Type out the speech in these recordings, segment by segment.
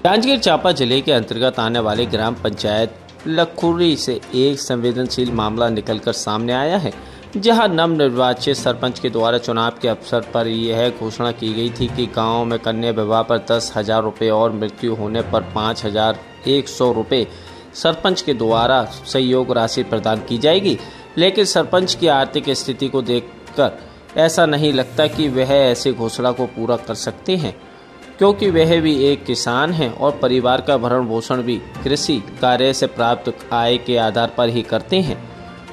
जांजगीर चांपा जिले के अंतर्गत आने वाले ग्राम पंचायत लखुरी से एक संवेदनशील मामला निकलकर सामने आया है, जहां नवनिर्वाचित सरपंच के द्वारा चुनाव के अवसर पर यह घोषणा की गई थी कि गांव में कन्या विवाह पर 10,000 रुपये और मृत्यु होने पर 5,100 रुपये सरपंच के द्वारा सहयोग राशि प्रदान की जाएगी। लेकिन सरपंच की आर्थिक स्थिति को देखकर ऐसा नहीं लगता कि वह ऐसी घोषणा को पूरा कर सकते हैं, क्योंकि वह भी एक किसान हैं और परिवार का भरण पोषण भी कृषि कार्य से प्राप्त आय के आधार पर ही करते हैं।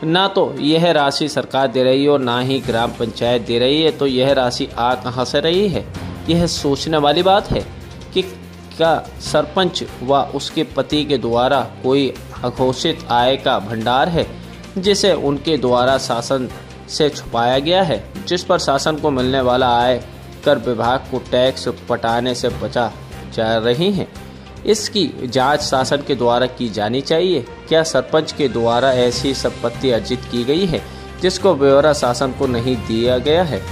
ना तो यह राशि सरकार दे रही है और ना ही ग्राम पंचायत दे रही है, तो यह राशि आ कहां से रही है? यह सोचने वाली बात है कि क्या सरपंच व उसके पति के द्वारा कोई अघोषित आय का भंडार है जिसे उनके द्वारा शासन से छुपाया गया है, जिस पर शासन को मिलने वाला आय कर विभाग को टैक्स पटाने से बचा जा रही हैं। इसकी जांच शासन के द्वारा की जानी चाहिए। क्या सरपंच के द्वारा ऐसी संपत्ति अर्जित की गई है जिसको ब्यौरा शासन को नहीं दिया गया है,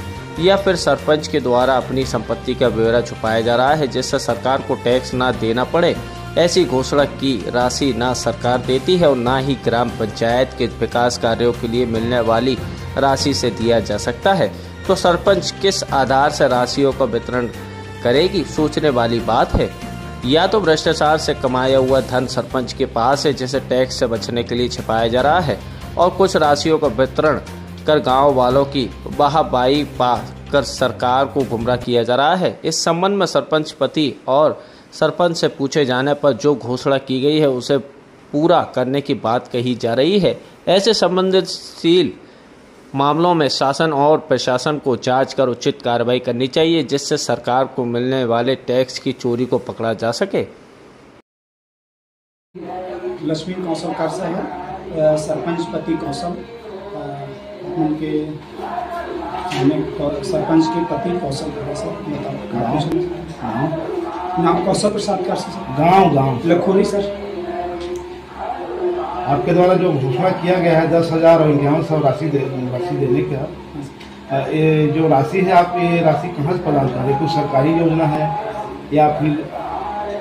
या फिर सरपंच के द्वारा अपनी संपत्ति का ब्यौरा छुपाया जा रहा है जिससे सरकार को टैक्स ना देना पड़े? ऐसी घोषणा की राशि ना सरकार देती है और ना ही ग्राम पंचायत के विकास कार्यों के लिए मिलने वाली राशि से दिया जा सकता है, तो सरपंच किस आधार से राशियों का वितरण करेगी? सोचने वाली बात है। या तो भ्रष्टाचार से कमाया हुआ धन सरपंच के पास है जिसे टैक्स से बचने के लिए छिपाया जा रहा है, और कुछ राशियों का वितरण कर गांव वालों की वाहवाही पा कर सरकार को गुमराह किया जा रहा है। इस संबंध में सरपंच पति और सरपंच से पूछे जाने पर जो घोषणा की गई है उसे पूरा करने की बात कही जा रही है। ऐसे संबंधित मामलों में शासन और प्रशासन को जांच कर उचित कार्रवाई करनी चाहिए, जिससे सरकार को मिलने वाले टैक्स की चोरी को पकड़ा जा सके। लक्ष्मी कौशल कर से है सरपंच पति कौशल उनके सरपंच के पति कौशल नाम कौशल प्रसाद कर गाँव लखोरी सर। आपके द्वारा जो घोषणा किया गया है 10,000 और 51,000 राशि देने का, ये जो राशि है आप ये राशि कहाँ से प्रदान कर रहे हैं? कोई सरकारी योजना है या फिर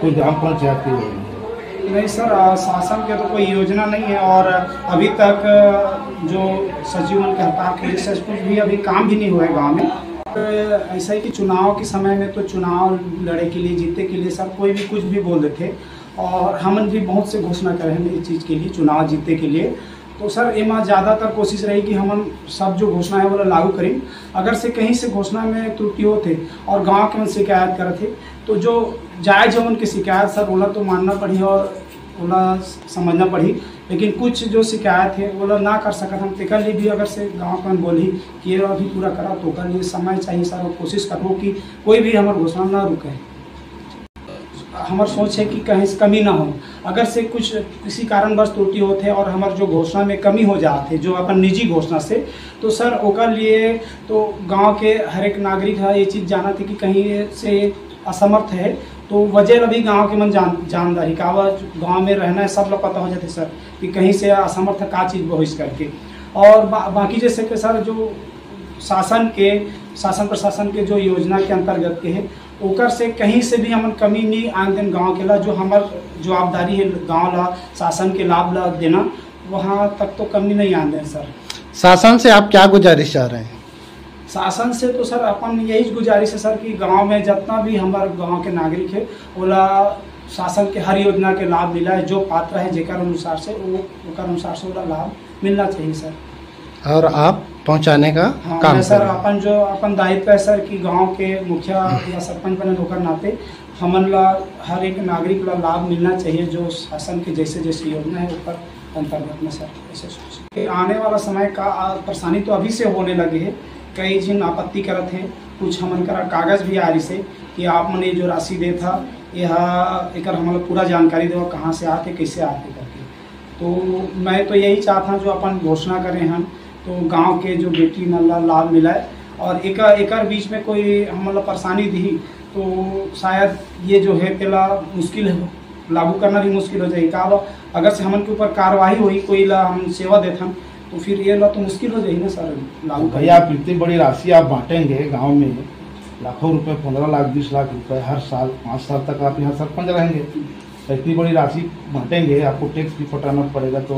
कोई ग्राम पंचायत की योजना है? नहीं सर, शासन के तो कोई योजना नहीं है और अभी तक जो सचिवन कहता है कि कुछ भी अभी काम भी नहीं हुआ है गाँव में। तो ऐसा ही कि चुनाव के समय में तो चुनाव लड़े के लिए जीतने के लिए सर कोई भी कुछ भी बोल देते थे, और हम भी बहुत से घोषणा कर रहे हैं इस चीज़ के लिए चुनाव जीतने के लिए। तो सर एमा ज़्यादातर कोशिश रही कि हम सब जो घोषणा है वो लागू करें। अगर से कहीं से घोषणा में त्रुटि होते और गांव के मन शिकायत करे थे, तो जो जायज़ है उनकी शिकायत सर ओला तो मानना पड़ी और ओला समझना पड़ी, लेकिन कुछ जो शिकायत है ओला ना कर सकत हम तेकर लिए भी अगर से गाँव कन बोली कि ये अभी पूरा करा तो कर लिए समय चाहिए सर, और कोशिश करो कि कोई भी हमारे घोषणा ना रुके। हमारी सोच है कि कहीं से कमी ना हो। अगर से कुछ किसी कारणवश त्रुटि होते और हमारे जो घोषणा में कमी हो जाते जो अपन निजी घोषणा से, तो सर ओकर लिए तो गांव के हर एक नागरिक है ये चीज़ जाना थी कि कहीं से असमर्थ है तो वजह अभी गांव के मन जानदारी का गांव में रहना है सब लोग पता हो जाते सर कि कहीं से असमर्थ का चीज़ भविष्य करके। और बाकी जैसे कि सर जो शासन प्रशासन के जो योजना के अंतर्गत के है ओकर से कहीं से भी हमन कमी नहीं आन दिन गाँव के ला जो हमार जवाबदारी है गाँव ला शासन के लाभ ला देना, वहाँ तक तो कमी नहीं आन दें सर। शासन से आप क्या गुजारिश चाह रहे हैं? शासन से तो सर अपन यही गुजारिश है सर कि गांव में जितना भी हमारे गांव के नागरिक है ओला शासन के हर योजना के लाभ मिला है, जो पात्र है जेकर अनुसार से ओला लाभ मिलना चाहिए सर। और आप पहुंचाने का काम सर अपन दायित्व है सर कि गांव के मुखिया या सरपंच बने होकर नाते हमन ला हर एक नागरिक ला लाभ मिलना चाहिए जो शासन के जैसे जैसे योजना है ऊपर अंतर्गत में सर। ऐसे आने वाला समय का परेशानी तो अभी से होने लगे है, कई जिन आपत्ति करत हैं, कुछ हमन करा कागज भी आ रही से कि आप मैंने जो राशि दे था यह एक हमारा पूरा जानकारी दो कहाँ से आते कैसे आते करके। तो मैं तो यही चाहता हूँ जो अपन घोषणा करें हम तो गांव के जो बेटी मतलब लाभ मिला है, और एक बीच में कोई हम परेशानी दी तो शायद ये जो है पहला मुश्किल है लागू करना भी मुश्किल हो जाएगा। अगर से हमन के ऊपर कार्रवाई हुई कोई ला हम सेवा देते हम तो फिर ये ला तो मुश्किल हो जाएगी ना सर लागू। भैया आप इतनी बड़ी राशि आप बांटेंगे गांव में लाखों रुपए, 15 लाख 20 लाख रुपए हर साल 5 साल तक आप यहाँ सरपंच रहेंगे, इतनी बड़ी राशि बांटेंगे, आपको टैक्स भी पटाना पड़ेगा, तो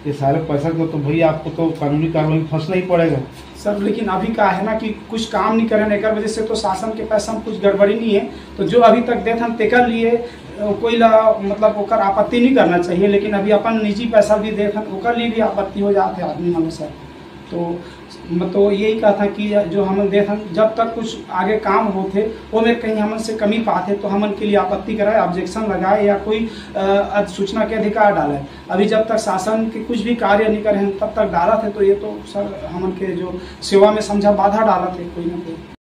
ये सारे पैसा को तो भैया आपको तो कानूनी कार्रवाई में फंसना ही पड़ेगा सर। लेकिन अभी का है ना कि कुछ काम नहीं करे, एक वजह से तो शासन के पैसा में कुछ गड़बड़ी नहीं है, तो जो अभी तक देत हम तेकर लिए कोई मतलब ओकर आपत्ति नहीं करना चाहिए, लेकिन अभी अपन निजी पैसा भी देत हम ओकर लिए भी आपत्ति हो जाते आदमी हम सर। तो यही कहा था कि जो हम देख जब तक कुछ आगे काम होते वो में कहीं हमन से कमी पाते तो हमन के लिए आपत्ति कराए, ऑब्जेक्शन लगाए या कोई सूचना के अधिकार डाले। अभी जब तक शासन के कुछ भी कार्य नहीं करे तब तक डाला थे, तो ये तो सर हमन के जो सेवा में समझा बाधा डाला थे कोई ना कोई।